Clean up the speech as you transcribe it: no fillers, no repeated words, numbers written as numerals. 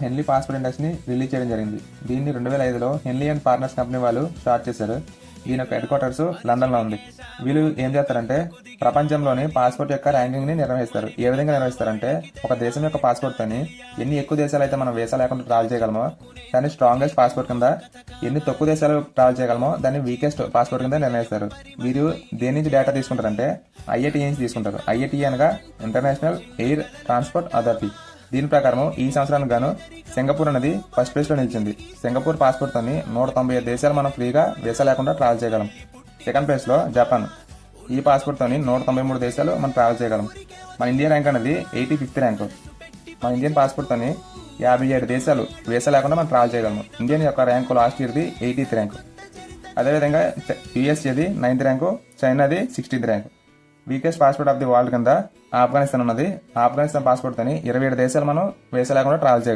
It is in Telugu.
హెన్లీ పాస్పోర్ట్ ఇండెక్స్ని రిలీజ్ చేయడం జరిగింది. దీన్ని 2005లో హెన్లీ అండ్ పార్ట్నర్స్ కంపెనీ వాళ్ళు స్టార్ట్ చేశారు. దీని యొక్క హెడ్ క్వార్టర్స్ లండన్లో ఉంది. వీళ్ళు ఏం చేస్తారంటే ప్రపంచంలోని పాస్పోర్ట్ యొక్క ర్యాంకింగ్ని నిర్వహిస్తారు. ఏ విధంగా నిర్వహిస్తారంటే ఒక దేశం యొక్క పాస్పోర్ట్తోని ఎన్ని ఎక్కువ దేశాలు అయితే మనం వీసా లేకుండా ట్రావెల్ చేయగలమో దాన్ని స్ట్రాంగెస్ట్ పాస్పోర్ట్ కింద, ఎన్ని తక్కువ దేశాలు ట్రావెల్ చేయగలమో దాన్ని వీకెస్ట్ పాస్పోర్ట్ కింద నిర్ణయిస్తారు. వీరు దేని నుంచి డేటా తీసుకుంటారంటే ఐఏటీ నుంచి తీసుకుంటారు. ఐఏటీ అనగా ఇంటర్నేషనల్ ఎయిర్ ట్రాన్స్పోర్ట్ అథారిటీ. దీని ప్రకారం ఈ సంవత్సరానికి గాను సింగపూర్ అనేది ఫస్ట్ ప్లేస్లో నిలిచింది. సింగపూర్ పాస్పోర్ట్తో 195 దేశాలు మనం ఫ్రీగా వీసా లేకుండా ట్రావెల్ చేయగలం. సెకండ్ ప్లేస్లో జపాన్. ఈ పాస్పోర్ట్తో 193 దేశాలు మనం ట్రావెల్ చేయగలం. మన ఇండియా ర్యాంక్ అనేది 85th ర్యాంకు. మన ఇండియన్ పాస్పోర్ట్తో 57 దేశాలు వీసా లేకుండా మనం ట్రావెల్ చేయగలము. ఇండియన్ యొక్క ర్యాంకు లాస్ట్ ఇయర్ది 80th ర్యాంకు. అదేవిధంగా యుఎస్ఏది 9th ర్యాంకు, చైనాది 16th rank. Weakest passport of the world కింద ఆఫ్ఘనిస్తాన్ ఉన్నది. ఆఫ్ఘనిస్తాన్ పాస్పోర్ట్తో 27 దేశాలు మనం వీసా లేకుండా ట్రావెల్ చేయగలం.